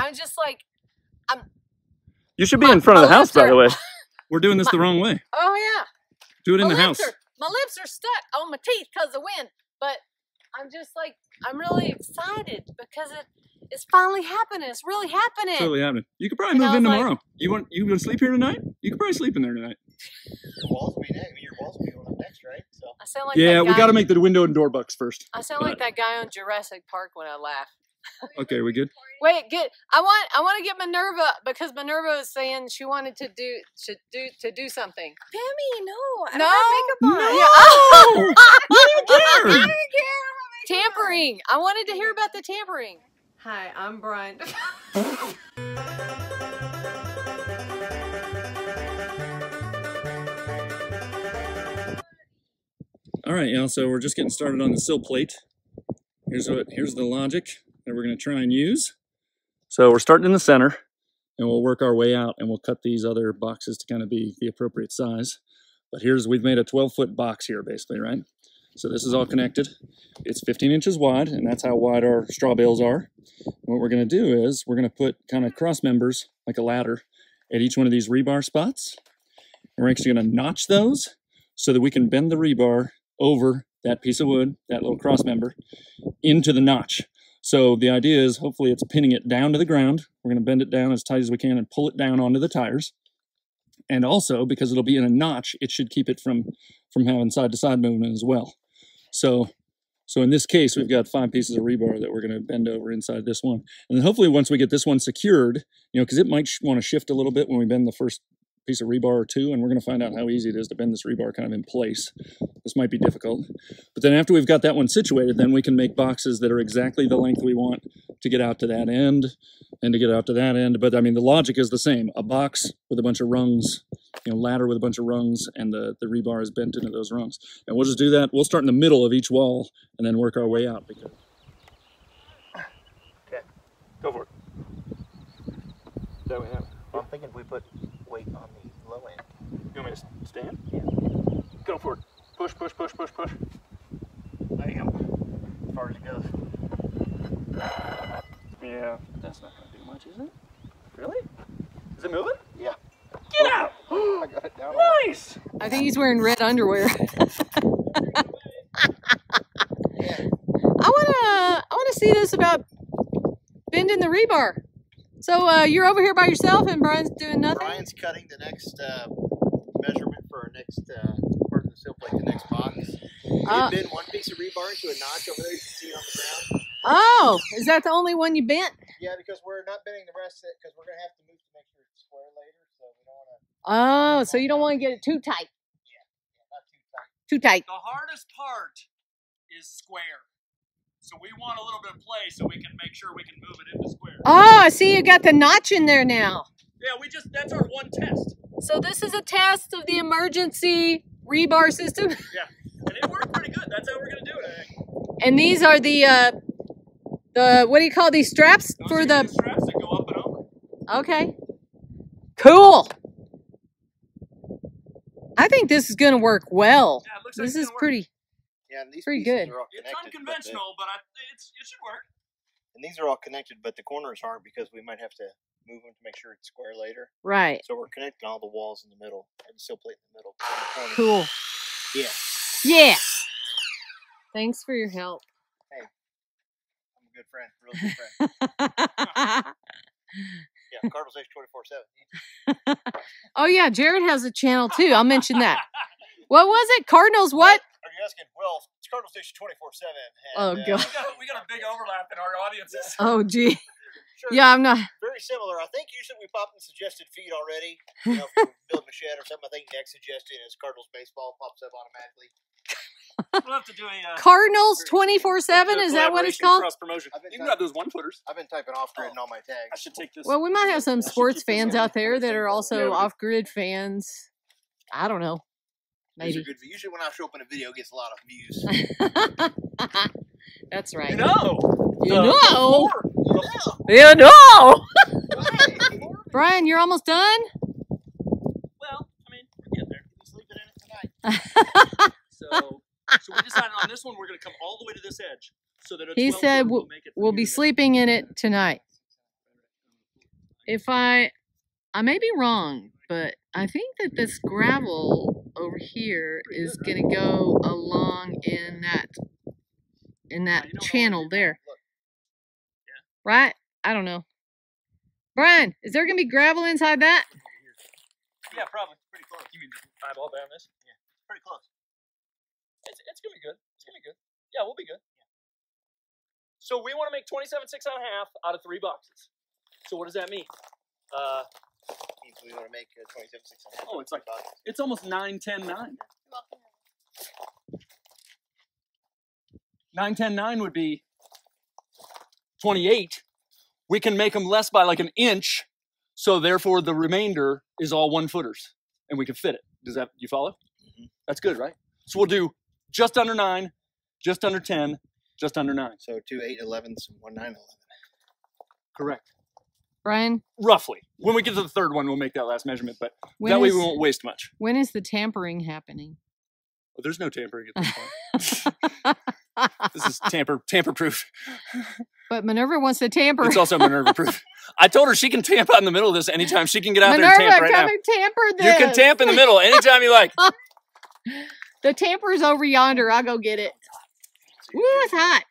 I'm just like, You should be in front of the house, by the way. We're doing this the wrong way. Oh yeah. Do it in the house. My lips are stuck on my teeth because of wind. But I'm just like, I'm really excited because it's finally happening. It's really happening. It's really happening. You could probably move in tomorrow. You want to sleep here tonight? You could probably sleep in there tonight. Your walls will be next. Your walls will be going up next, right? So. I sound like Yeah, that guy, we got to make the window and door bucks first. I sound like that guy on Jurassic Park when I laugh. Okay, we good? Wait, I want to get Minerva because Minerva was saying she wanted to do something. Pammy, no, I No, don't have makeup on. No! You don't even care! I don't even care. Tampering. I wanted to hear about the tampering. Hi, I'm Brian. All right, y'all, so we're just getting started on the sill plate. Here's the logic that we're going to try and use. So we're starting in the center, and we'll work our way out, and we'll cut these other boxes to kind of be the appropriate size. But we've made a 12-foot box here, basically, right? So this is all connected. It's 15 inches wide, and that's how wide our straw bales are. And what we're going to do is we're going to put kind of cross members, like a ladder, at each one of these rebar spots. And we're actually going to notch those so that we can bend the rebar over that piece of wood, that little cross member, into the notch. So the idea is hopefully it's pinning it down to the ground. We're going to bend it down as tight as we can and pull it down onto the tires. And also, because it'll be in a notch, it should keep it from having side-to-side movement as well. So in this case, we've got 5 pieces of rebar that we're going to bend over inside this one. And then hopefully once we get this one secured, because it might want to shift a little bit when we bend the first piece of rebar or two, and we're going to find out how easy it is to bend this rebar kind of in place. This might be difficult. But then after we've got that one situated, then we can make boxes that are exactly the length we want to get out to that end and to get out to that end. But I mean, the logic is the same. A box with a bunch of rungs, ladder with a bunch of rungs, and the rebar is bent into those rungs. And we'll just do that. We'll start in the middle of each wall and then work our way out. Okay, go for it. That we have. I'm thinking we put weight on the low end. You want me to stand? Yeah. Go for it. Push, push, push, push, push. There you go. As far as it goes. Yeah, that's not going to do much, is it? Really? Is it moving? Yeah. Get out! I got it down. Nice! I think he's wearing red underwear. Yeah. I wanna see this about bending the rebar. So you're over here by yourself and Brian's doing nothing? Brian's cutting the next measurement for our next part of the sill plate, the next box. We bend one piece of rebar into a notch over there. You can see it on the ground. Oh, is that the only one you bent? Yeah, because we're not bending the rest of it because we're going to have to move to make sure it's square later. So we don't want to. Oh, so you don't want to get it too tight. Yeah, not too tight. Too tight. The hardest part is square. So we want a little bit of play so we can make sure we can move it into square. Oh, I see you got the notch in there now. Yeah, that's our one test. So this is a test of the emergency rebar system. Yeah, and it worked pretty good. That's how we're going to do it, I think. And these are the what do you call these straps? Those for are the straps that go up and over. Okay. Cool. I think this is going to work well. Yeah, it looks like This it's is gonna work. pretty. Yeah, and these Pretty pieces good. are all It's connected. unconventional, but it should work. And these are all connected, but the corners aren't because we might have to move them to make sure it's square later. Right. So we're connecting all the walls in the middle and the sill plate in the middle. Cool. Yeah. Yeah. Thanks for your help. I'm a good friend, really good friend. Yeah, Cardinals H 24/7. Oh yeah, Jared has a channel too. I'll mention that. What was it? Cardinals what? Are you asking? Well, it's Cardinals Station 24/7. Oh god. We got a big overlap in our audiences. Oh gee. Sure. Yeah, I'm not. Very similar. I think usually we pop in suggested feed already. If you're building a shed or something, I think next suggestion is Cardinals baseball pops up automatically. We'll have to do a Cardinals 24/7. Is that what it's called? Cross promotion. I've been You can grab those 1-footers. I've been typing off grid in all my I tags. should take this. Well, we might have some sports keep this fans on. out there that are also Yeah. off-grid fans. I don't know. These are Maybe. good. Usually when I show up in a video, it gets a lot of views. That's right. You know. You know. Before. You know. Brian, you're almost done? Well, I mean, we're getting there. We're sleeping in it tonight. So we decided on this one, we're going to come all the way to this edge. So that He said we'll make it from we'll here be to there. sleeping in it tonight. I may be wrong, but I think that this gravel over here is gonna go along in that channel there. Right? I don't know. Brian, is there gonna be gravel inside that? Yeah, probably. Pretty close. You mean eyeball down this? Yeah, pretty close. It's gonna be good. It's gonna be good. Yeah, we'll be good. Yeah. So we want to make 27.6 and a half out of 3 boxes. So what does that mean? We want to make 27.6 and a half. Oh, it's like it's almost 9, 10, 9. 9, 10, 9 would be 28. We can make them less by like an inch, so therefore the remainder is all 1-footers, and we can fit it. Does that, you follow? Mm-hmm. That's good, right? So we'll do just under 9, just under 10, just under 9. So 2 8/11ths and 1 9/11. Correct. Brian? Roughly. When we get to the third one, we'll make that last measurement, but When that way is- we won't waste much. When is the tampering happening? Well, there's no tampering at this point. This is tamper-proof. But Minerva wants to tamper. It's also Minerva-proof. I told her she can tamp out in the middle of this anytime. She can get out there and Minerva, tamp right now. come and tamper this. You can tamp in the middle anytime you like. The tamper's over yonder. I'll go get it. Woo, it's hot.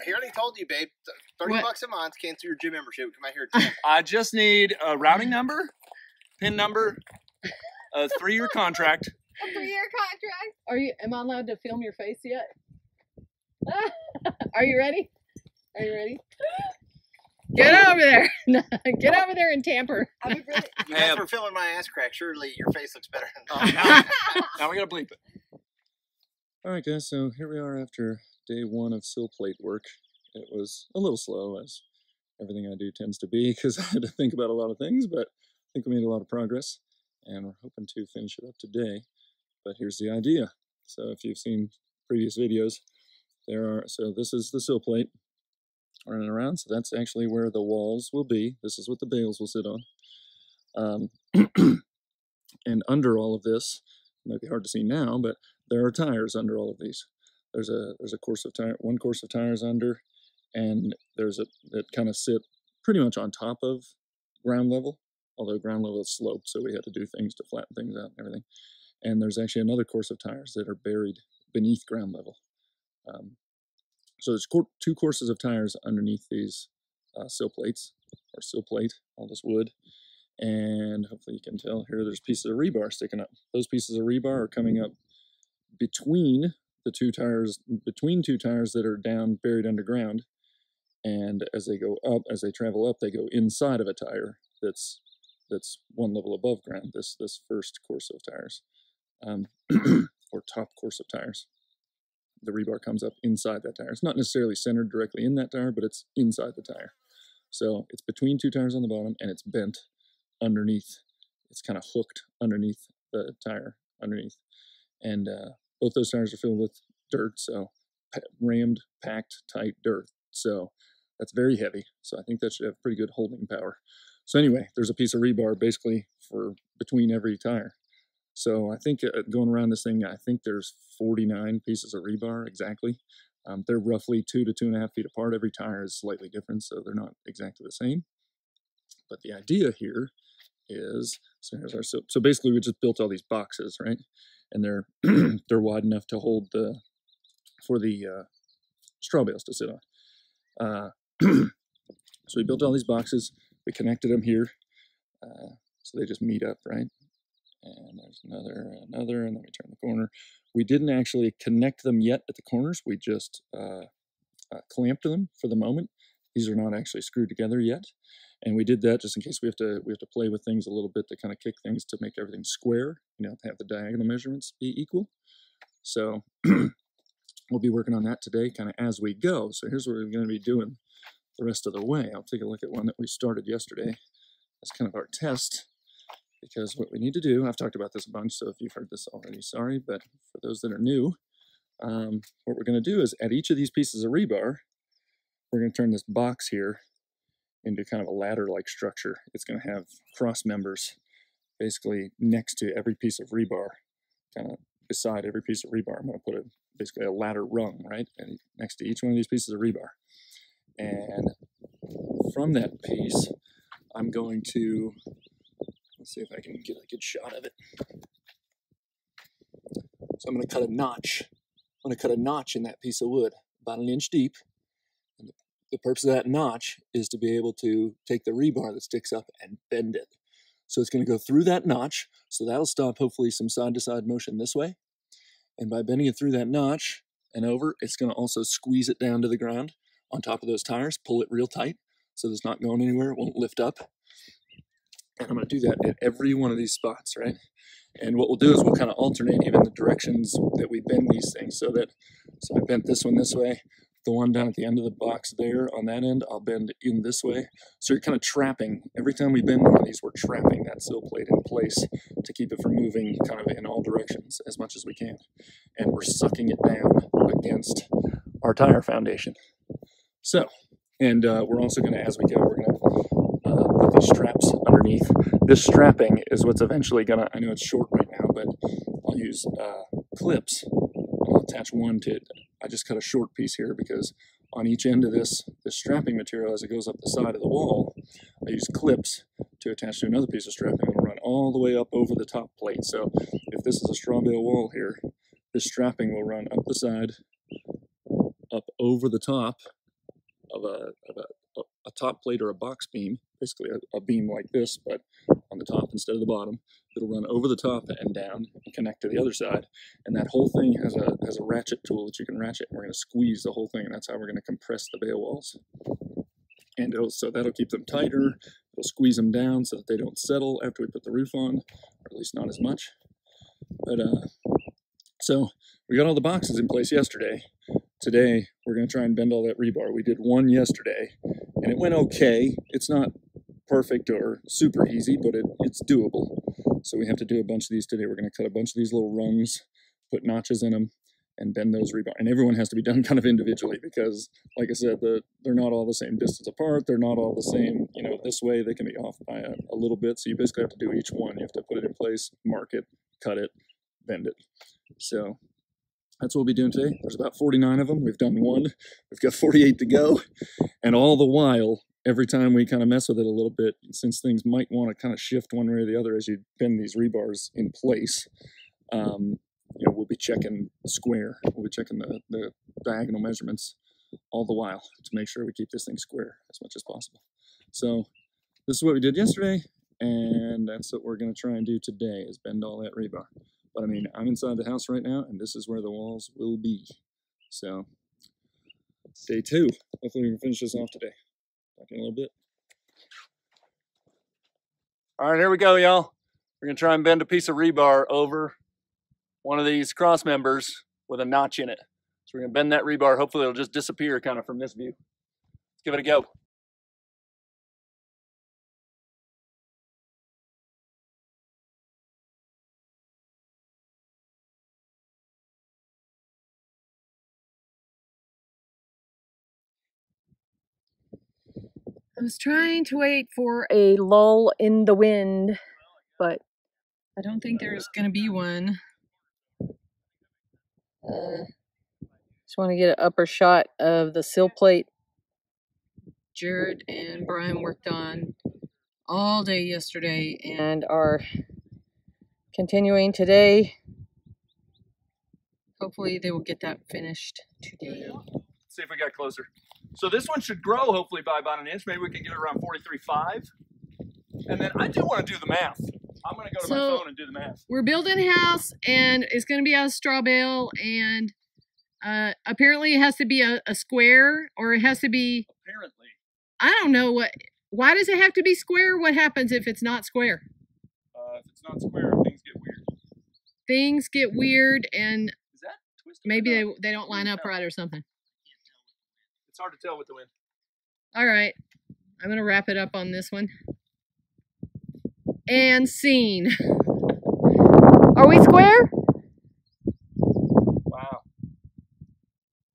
He already told you, babe. 30 What? bucks a month, cancel your gym membership. Come out here and tamp. I just need a routing number, PIN number, a 3-year contract. A 3-year contract. Am I allowed to film your face yet? Are you ready? Are you ready? Get over there. Get over there and tamper. I'll be ready. As for filming my ass crack, surely your face looks better than Now we gotta bleep it. All right, guys, so here we are after day 1 of Sill Plate work. It was a little slow, as everything I do tends to be, because I had to think about a lot of things, but I think we made a lot of progress, and we're hoping to finish it up today. But here's the idea. So if you've seen previous videos, so this is the Sill Plate running around, so that's actually where the walls will be. This is what the bales will sit on. And under all of this, it might be hard to see now, but there are tires under all of these. There's a course of tire, 1 course of tires under, and that kind of sit pretty much on top of ground level, although ground level is sloped, so we had to do things to flatten things out and everything. And there's actually another course of tires that are buried beneath ground level. So there's 2 courses of tires underneath these sill plates, or sill plate, all this wood. And hopefully you can tell here there's pieces of rebar sticking up. Those pieces of rebar are coming up between the 2 tires, between 2 tires that are down, buried underground. And as they go up, as they travel up, they go inside of a tire that's 1 level above ground, this first course of tires, or top course of tires. The rebar comes up inside that tire. It's not necessarily centered directly in that tire, but it's inside the tire. So it's between 2 tires on the bottom, and it's bent underneath. It's kind of hooked underneath the tire, underneath. And both those tires are filled with dirt, so rammed, packed, tight dirt. So that's very heavy. So I think that should have pretty good holding power. So anyway, there's a piece of rebar basically for between every tire. So I think going around this thing, I think there's 49 pieces of rebar exactly. They're roughly 2 to 2.5 feet apart. Every tire is slightly different, so they're not exactly the same. But the idea here is, so basically we just built all these boxes, right? And they're they're wide enough to hold for the straw bales to sit on. So we built all these boxes. We connected them here, so they just meet up, right? And there's another, and then we turn the corner. We didn't actually connect them yet at the corners. We just clamped them for the moment. These are not actually screwed together yet. And we did that just in case we have to play with things a little bit to kind of kick things to make everything square, to have the diagonal measurements be equal. So we'll be working on that today kind of as we go. So here's what we're going to be doing the rest of the way. I'll take a look at one that we started yesterday. That's kind of our test, because what we need to do, I've talked about this a bunch, so if you've heard this already, sorry, but for those that are new, what we're going to do is at each of these pieces of rebar, we're going to turn this box here into kind of a ladder-like structure. It's going to have cross members basically next to every piece of rebar, kind of beside every piece of rebar. I'm going to put basically a ladder rung, right, and next to each one of these pieces of rebar. And from that piece, I'm going to, let's see if I can get a good shot of it. So I'm going to cut a notch. I'm going to cut a notch in that piece of wood, about 1 inch deep. And the purpose of that notch is to be able to take the rebar that sticks up and bend it. So it's going to go through that notch, so that'll stop hopefully some side-to-side motion this way. And by bending it through that notch and over, it's going to also squeeze it down to the ground on top of those tires, pull it real tight so it's not going anywhere, it won't lift up. And I'm going to do that at every one of these spots, right? And what we'll do is we'll kind of alternate even the directions that we bend these things so I bent this one this way. The one down at the end of the box there on that end, I'll bend in this way. So you're kind of trapping. Every time we bend one of these, we're trapping that sill plate in place to keep it from moving kind of in all directions as much as we can. And we're sucking it down against our tire foundation. So, and we're also going to, as we go, we're going to put these straps underneath. This strapping is what's eventually going to, I know it's short right now, but I'll use clips. I'll attach one to, I just cut a short piece here because on each end of this strapping material as it goes up the side of the wall, I use clips to attach to another piece of strapping and run all the way up over the top plate. So if this is a straw bale wall here, this strapping will run up the side, up over the top of a top plate or a box beam, basically a beam like this, but on the top instead of the bottom. It'll run over the top and down and connect to the other side. And that whole thing has a ratchet tool that you can ratchet, and we're going to squeeze the whole thing, and that's how we're going to compress the bale walls. And so that'll keep them tighter. It'll squeeze them down so that they don't settle after we put the roof on, or at least not as much. But so we got all the boxes in place yesterday. Today, we're going to try and bend all that rebar. We did one yesterday, and it went okay. It's not perfect or super easy, but it's doable. So we have to do a bunch of these today. We're going to cut a bunch of these little rungs, put notches in them, and bend those rebar. And everyone has to be done kind of individually because, like I said, they're not all the same distance apart. They're not all the same, you know, this way. They can be off by a little bit. So you basically have to do each one. You have to put it in place, mark it, cut it, bend it. So that's what we'll be doing today. There's about 49 of them. We've done one. We've got 48 to go. And all the while, every time we kind of mess with it a little bit, since things might want to kind of shift one way or the other as you bend these rebars in place, you know, we'll be checking square. We'll be checking the diagonal measurements all the while to make sure we keep this thing square as much as possible. So this is what we did yesterday, and that's what we're going to try and do today is bend all that rebar. But I mean, I'm inside the house right now, and this is where the walls will be. So day 2. Hopefully we can finish this off today. Talk in a little bit. All right, here we go, y'all. We're going to try and bend a piece of rebar over one of these cross members with a notch in it. So we're going to bend that rebar. Hopefully it'll just disappear kind of from this view. Let's give it a go. I was trying to wait for a lull in the wind, but I don't think there's going to be one. Just want to get an upper shot of the sill plate Jared and Brian worked on all day yesterday and are continuing today. Hopefully they will get that finished today. Let's see if we got closer. So this one should grow hopefully by about 1 inch. Maybe we can get it around 43.5. And then I do want to do the math. I'm going to go to my phone and do the math. We're building a house and it's going to be out of straw bale, and apparently it has to be a square, or it has to be... Apparently. I don't know what... Why does it have to be square? What happens if it's not square? If it's not square, things get weird. Things get weird, and Is that twisted? maybe they don't line up right or something. It's hard to tell with the wind. All right, I'm gonna wrap it up on this one. And scene. Are we square? Wow.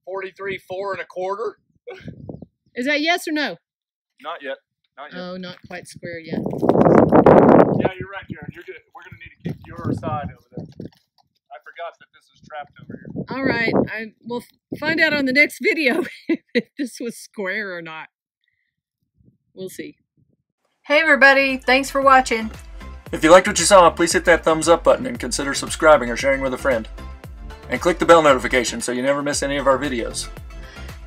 43, 4 1/4. Is that yes or no? Not yet. Not yet. Oh, not quite square yet. Yeah, you're right, Jared. We're gonna need to keep your side over there. I forgot that this is trapped over here. All right, we'll find out on the next video if this was square or not. We'll see. Hey everybody, thanks for watching. If you liked what you saw, please hit that thumbs up button and consider subscribing or sharing with a friend. And click the bell notification so you never miss any of our videos.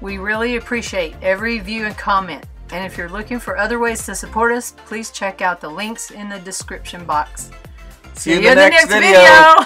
We really appreciate every view and comment. And if you're looking for other ways to support us, please check out the links in the description box. See you in the next video.